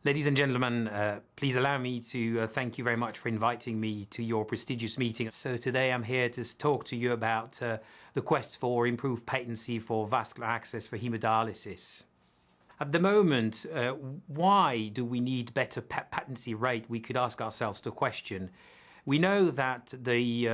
Ladies and gentlemen, please allow me to thank you very much for inviting me to your prestigious meeting. So today I'm here to talk to you about the quest for improved patency for vascular access for hemodialysis. At the moment, why do we need better patency rate? We could ask ourselves the question. We know that the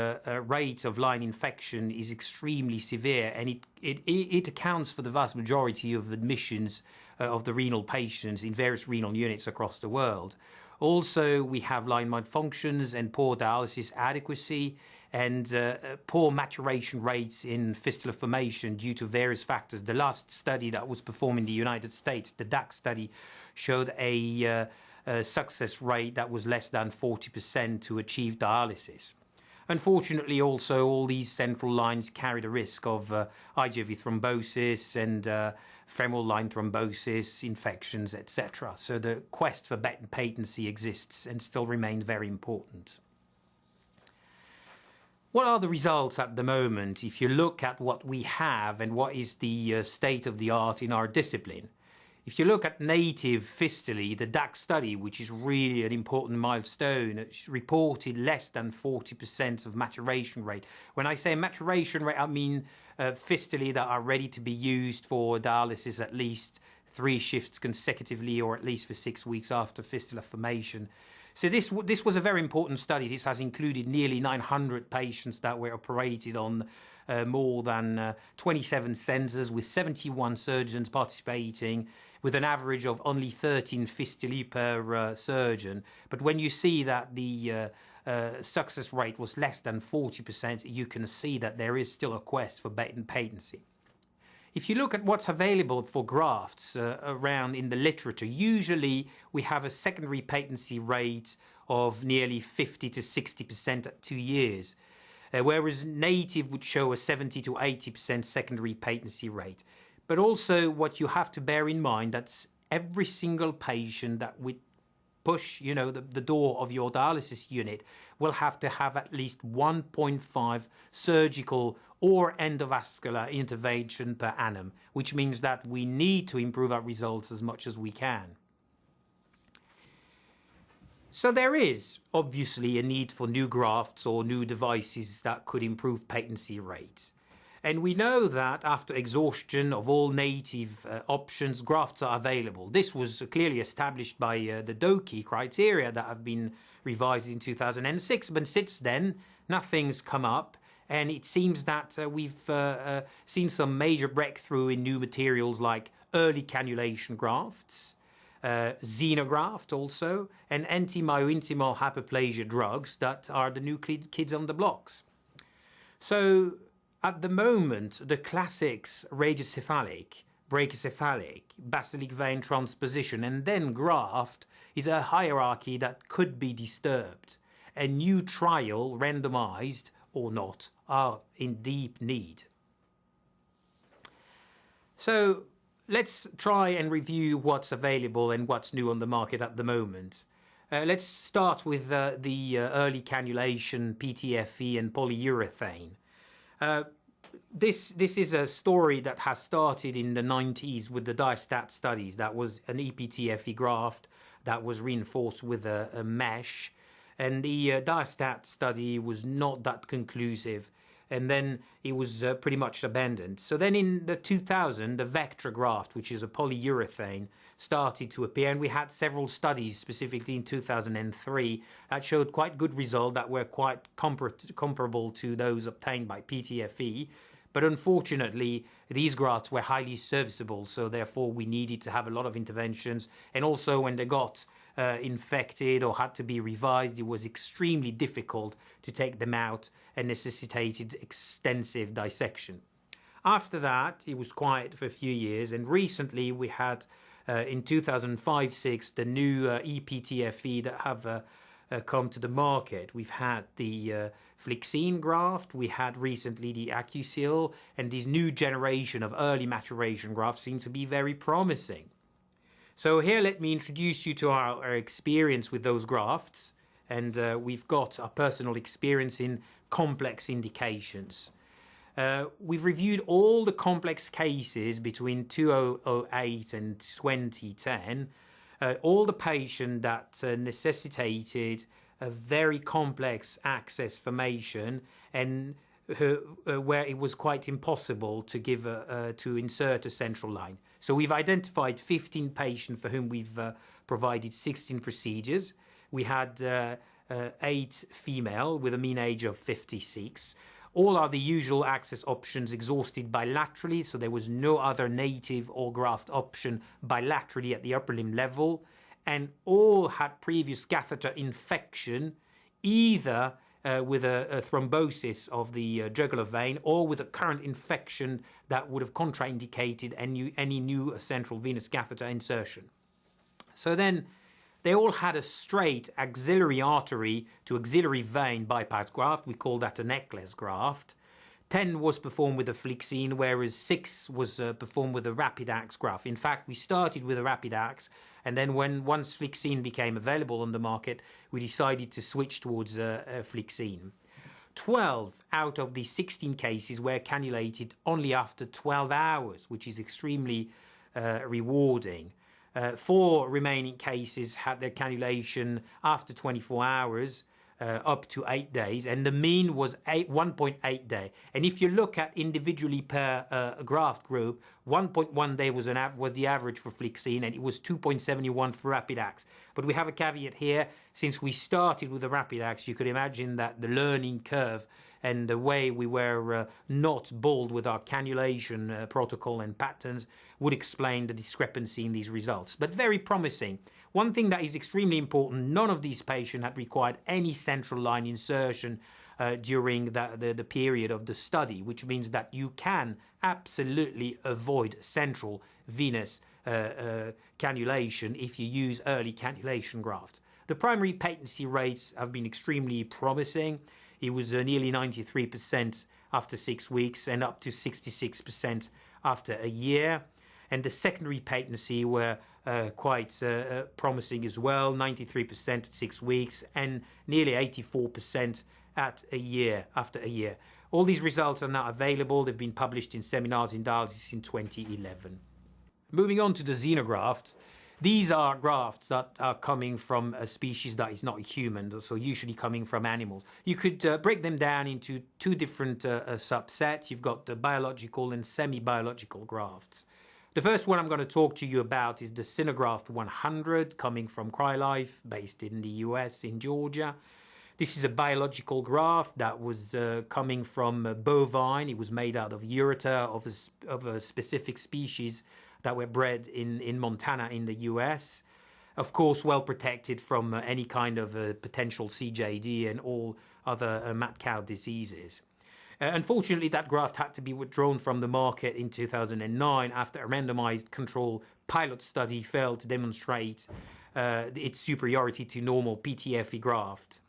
rate of line infection is extremely severe, and it accounts for the vast majority of admissions of the renal patients in various renal units across the world. Also, we have line malfunctions and poor dialysis adequacy and poor maturation rates in fistula formation due to various factors. The last study that was performed in the United States, the DAC study, showed a success rate that was less than 40% to achieve dialysis. Unfortunately, also, all these central lines carry the risk of IJV thrombosis and femoral line thrombosis, infections, etc. So the quest for better patency exists and still remains very important. What are the results at the moment if you look at what we have and what is the state of the art in our discipline? If you look at native fistulae, the DAC study, which is really an important milestone, it's reported less than 40% of maturation rate. When I say maturation rate, I mean fistulae that are ready to be used for dialysis at least 3 shifts consecutively or at least for 6 weeks after fistula formation. So this was a very important study. This has included nearly 900 patients that were operated on more than 27 centers with 71 surgeons participating, with an average of only 13 fistulae per surgeon. But when you see that the success rate was less than 40%, you can see that there is still a quest for patency. If you look at what's available for grafts around in the literature, usually we have a secondary patency rate of nearly 50 to 60% at 2 years, whereas native would show a 70 to 80% secondary patency rate. But also what you have to bear in mind, that's every single patient that would push, the door of your dialysis unit will have to have at least 1.5 surgical or endovascular intervention per annum, which means that we need to improve our results as much as we can. So there is obviously a need for new grafts or new devices that could improve patency rates. And we know that after exhaustion of all native options, grafts are available. This was clearly established by the DOKI criteria that have been revised in 2006. But since then, nothing's come up. And it seems that we've seen some major breakthrough in new materials like early cannulation grafts, xenograft also, and anti-myointimal hyperplasia drugs that are the new kids on the blocks. So at the moment, the classics radiocephalic, brachycephalic, basilic vein transposition, and then graft is a hierarchy that could be disturbed. A new trial, randomized or not, are in deep need. So let's try and review what's available and what's new on the market at the moment. Let's start with the early cannulation, PTFE and polyurethane. This is a story that has started in the 90s with the Diastat studies. That was an EPTFE graft that was reinforced with a mesh. And the Diastat study was not that conclusive. And then it was pretty much abandoned. So then in the 2000, the Vectra graft, which is a polyurethane, started to appear. And we had several studies, specifically in 2003, that showed quite good results that were quite comparable to those obtained by PTFE. But unfortunately, these grafts were highly serviceable, so therefore we needed to have a lot of interventions. And also when they got infected or had to be revised, it was extremely difficult to take them out and necessitated extensive dissection. After that, it was quiet for a few years, and recently we had, in 2005-06, the new EPTFE that have come to the market. We've had the Flixene graft, we had recently the AccuSeal, and this new generation of early maturation grafts seem to be very promising. So here let me introduce you to our experience with those grafts, and we've got our personal experience in complex indications. We've reviewed all the complex cases between 2008 and 2010, All the patients that necessitated a very complex access formation and where it was quite impossible to give to insert a central line. So we've identified 15 patients for whom we've provided 16 procedures. We had 8 female with a mean age of 56. All are the usual access options exhausted bilaterally, so there was no other native or graft option bilaterally at the upper limb level, and all had previous catheter infection, either with a thrombosis of the jugular vein or with a current infection that would have contraindicated any new central venous catheter insertion. So then they all had a straight axillary artery to axillary vein bypass graft. We call that a necklace graft. 10 was performed with a Flixene, whereas 6 was performed with a Rapidax graft. In fact, we started with a Rapidax, and then once Flixene became available on the market, we decided to switch towards a Flixene. 12 out of the 16 cases were cannulated only after 12 hours, which is extremely rewarding. 4 remaining cases had their cannulation after 24 hours, up to 8 days, and the mean was 1.8 day. And if you look at individually per graft group, 1.1 day was the average for Flixene, and it was 2.71 for Rapidax. But we have a caveat here: since we started with the Rapidax, you could imagine that the learning curve and the way we were not bold with our cannulation protocol and patterns would explain the discrepancy in these results. But very promising. One thing that is extremely important: none of these patients had required any central line insertion during the period of the study, which means that you can absolutely avoid central venous cannulation if you use early cannulation graft. The primary patency rates have been extremely promising. It was nearly 93% after 6 weeks and up to 66% after a year. And the secondary patency were quite promising as well, 93% at 6 weeks and nearly 84% at a year, after a year. All these results are now available. They've been published in seminars in dialysis in 2011. Moving on to the xenografts. These are grafts that are coming from a species that is not human, so usually coming from animals. You could break them down into 2 different subsets. You've got the biological and semi-biological grafts. The first one I'm going to talk to you about is the Xenograft 100, coming from CryoLife, based in the US, in Georgia. This is a biological graft that was coming from bovine. It was made out of ureter of a specific species that were bred in Montana in the US. Of course, well protected from any kind of potential CJD and all other mad cow diseases. Unfortunately, that graft had to be withdrawn from the market in 2009 after a randomized control pilot study failed to demonstrate its superiority to normal PTFE graft.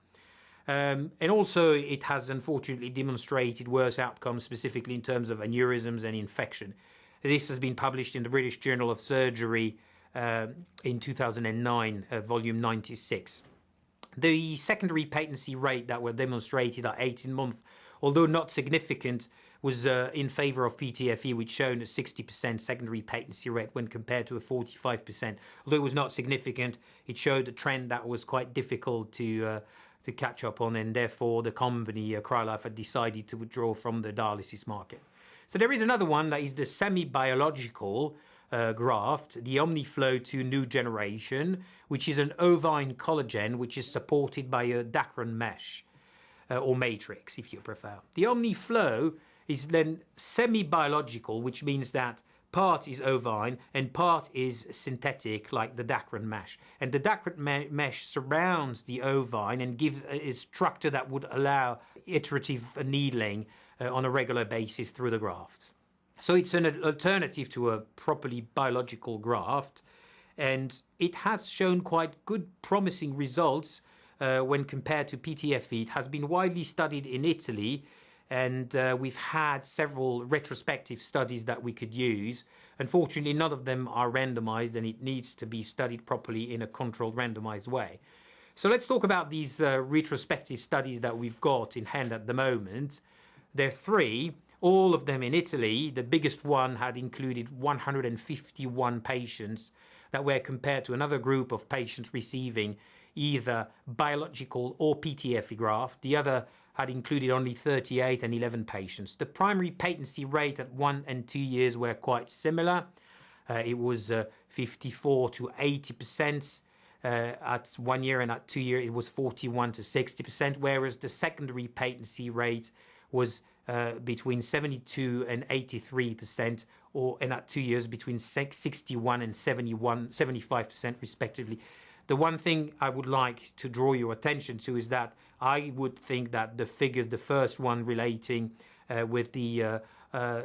And also, it has unfortunately demonstrated worse outcomes, specifically in terms of aneurysms and infection. This has been published in the British Journal of Surgery in 2009, volume 96. The secondary patency rate that were demonstrated at 18 months, although not significant, was in favor of PTFE, which shown a 60% secondary patency rate when compared to a 45%. Although it was not significant, it showed a trend that was quite difficult to catch up on, and therefore the company, CryoLife, had decided to withdraw from the dialysis market. So there is another one that is the semi-biological graft, the Omniflow 2 new generation, which is an ovine collagen which is supported by a Dacron mesh, or matrix if you prefer. The Omniflow is then semi-biological, which means that part is ovine and part is synthetic, like the Dacron mesh. And the Dacron mesh surrounds the ovine and gives a structure that would allow iterative needling on a regular basis through the graft. So it's an alternative to a properly biological graft, and it has shown quite good promising results when compared to PTFE. It has been widely studied in Italy, and we've had several retrospective studies that we could use. Unfortunately, none of them are randomized, and it needs to be studied properly in a controlled randomized way. So let's talk about these retrospective studies that we've got in hand at the moment. There are 3. all of them in Italy. The biggest one had included 151 patients that were compared to another group of patients receiving either biological or PTFE graft. The other had included only 38 and 11 patients. The primary patency rate at 1 and 2 years were quite similar. It was 54 to 80%. At 1 year, and at 2 years it was 41 to 60%, whereas the secondary patency rate was between 72 and 83%, and at 2 years between 61 and 75% respectively. The one thing I would like to draw your attention to is that I would think that the figures, the first one relating with the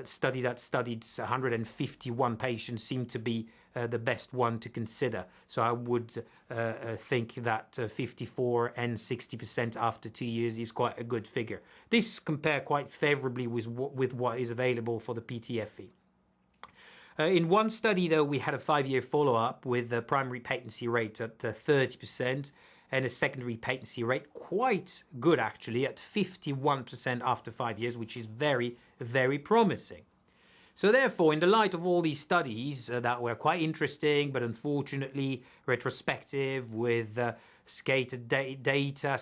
study that studied 151 patients, seemed to be the best one to consider. So I would think that 54 and 60% after 2 years is quite a good figure. This compares quite favorably with what is available for the PTFE. In one study, though, we had a 5-year follow-up with a primary patency rate at 30% and a secondary patency rate quite good, actually, at 51% after 5 years, which is very, very promising. So therefore, in the light of all these studies that were quite interesting, but unfortunately retrospective with scattered data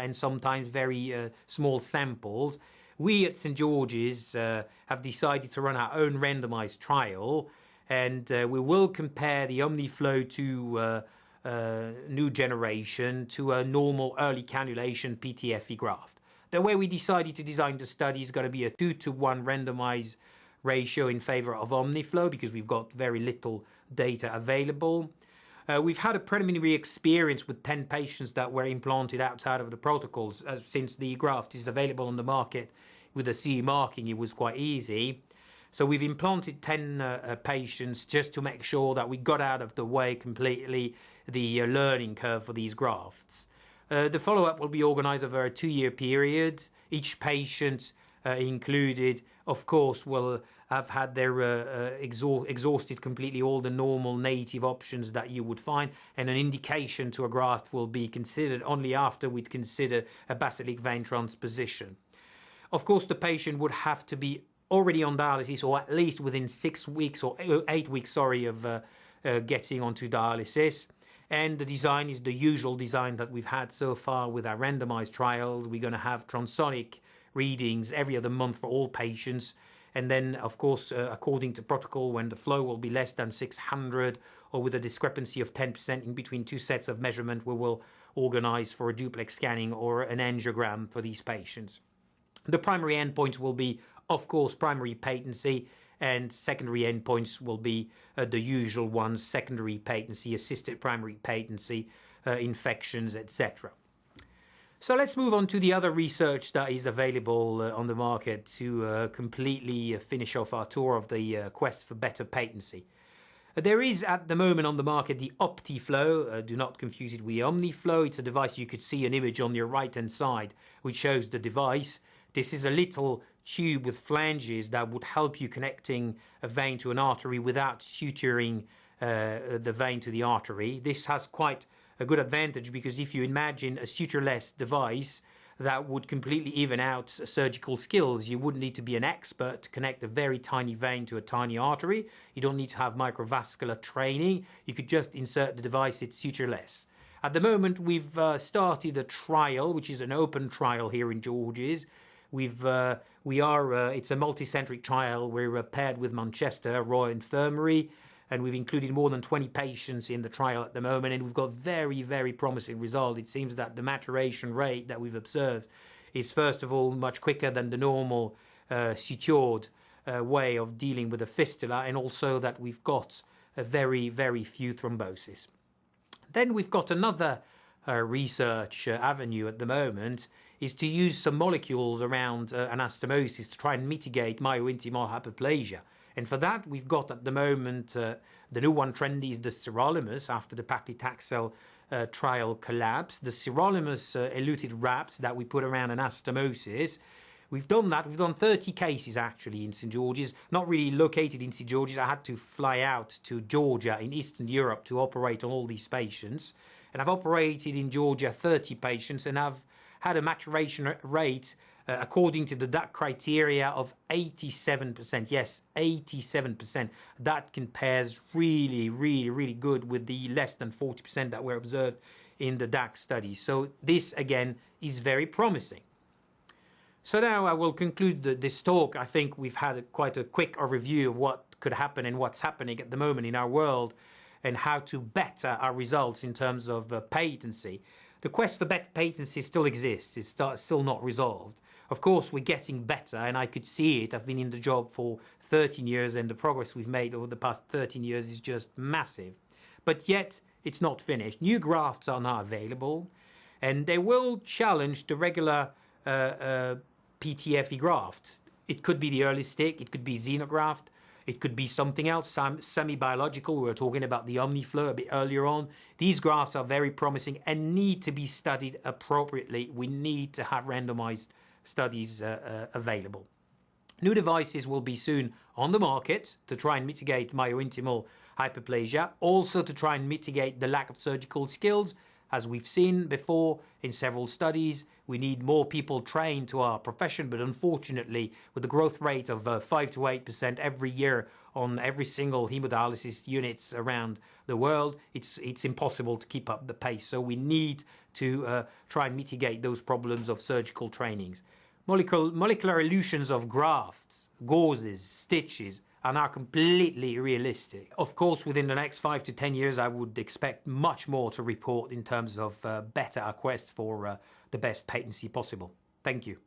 and sometimes very small samples, we at St. George's have decided to run our own randomized trial, and we will compare the Omniflow to new generation to a normal early cannulation PTFE graft. The way we decided to design the study is going to be a 2-to-1 randomized ratio in favor of Omniflow because we've got very little data available. We've had a preliminary experience with 10 patients that were implanted outside of the protocols. Since the graft is available on the market with a CE marking, it was quite easy. So we've implanted 10 patients just to make sure that we got out of the way completely the learning curve for these grafts. The follow-up will be organized over a 2-year period. Each patient included, of course, will have had their exhausted completely all the normal native options that you would find, and an indication to a graft will be considered only after we'd consider a basilic vein transposition. Of course, the patient would have to be already on dialysis, or at least within 6 weeks or 8 weeks, of getting onto dialysis. And the design is the usual design that we've had so far with our randomized trials. We're going to have transonic readings every other month for all patients. And then, of course, according to protocol, when the flow will be less than 600 or with a discrepancy of 10% in between 2 sets of measurement, we will organize for a duplex scanning or an angiogram for these patients. The primary endpoints will be, of course, primary patency, and secondary endpoints will be the usual ones: secondary patency, assisted primary patency, infections, etc. So let's move on to the other research that is available on the market to completely finish off our tour of the quest for better patency. There is at the moment on the market the Optiflow. Do not confuse it with Omniflow. It's a device. You could see an image on your right-hand side which shows the device. This is a little tube with flanges that would help you connecting a vein to an artery without suturing the vein to the artery. This has quite a good advantage because if you imagine a sutureless device that would completely even out surgical skills, you wouldn't need to be an expert to connect a very tiny vein to a tiny artery. You don't need to have microvascular training. You could just insert the device, it's sutureless. At the moment, we've started a trial, which is an open trial here in George's. It's a multicentric trial. We're paired with Manchester Royal Infirmary, and we've included more than 20 patients in the trial at the moment, and we've got very, very promising results. It seems that the maturation rate that we've observed is, first of all, much quicker than the normal sutured way of dealing with a fistula, and also that we've got a very, very few thrombosis. Then we've got another research avenue at the moment, is to use some molecules around anastomosis to try and mitigate myointimal hyperplasia. And for that, we've got at the moment, the new one trendy is the sirolimus after the paclitaxel trial collapsed. The sirolimus eluted wraps that we put around anastomosis. We've done that. We've done 30 cases actually in St. George's, not really located in St. George's. I had to fly out to Georgia in Eastern Europe to operate on all these patients. And I've operated in Georgia 30 patients, and I've had a maturation rate according to the DAC criteria of 87%. Yes, 87%. That compares really, really, really good with the less than 40% that were observed in the DAC study. So this, again, is very promising. So now I will conclude this talk. I think we've had quite a quick overview of what could happen and what's happening at the moment in our world and how to better our results in terms of patency. The quest for better patency still exists. It's still not resolved. Of course, we're getting better, and I could see it. I've been in the job for 13 years, and the progress we've made over the past 13 years is just massive. But yet, it's not finished. New grafts are now available, and they will challenge the regular PTFE graft. It could be the early stick, it could be xenograft, it could be something else, semi-biological. We were talking about the Omniflow a bit earlier on. These grafts are very promising and need to be studied appropriately. We need to have randomized studies available. New devices will be soon on the market to try and mitigate myointimal hyperplasia, also to try and mitigate the lack of surgical skills. As we've seen before in several studies, we need more people trained to our profession, but unfortunately, with the growth rate of 5 to 8% every year on every single hemodialysis units around the world, it's impossible to keep up the pace. So we need to try and mitigate those problems of surgical trainings. Molecular elutions of grafts, gauzes, stitches are now completely realistic. Of course, within the next 5 to 10 years, I would expect much more to report in terms of better our quest for the best patency possible. Thank you.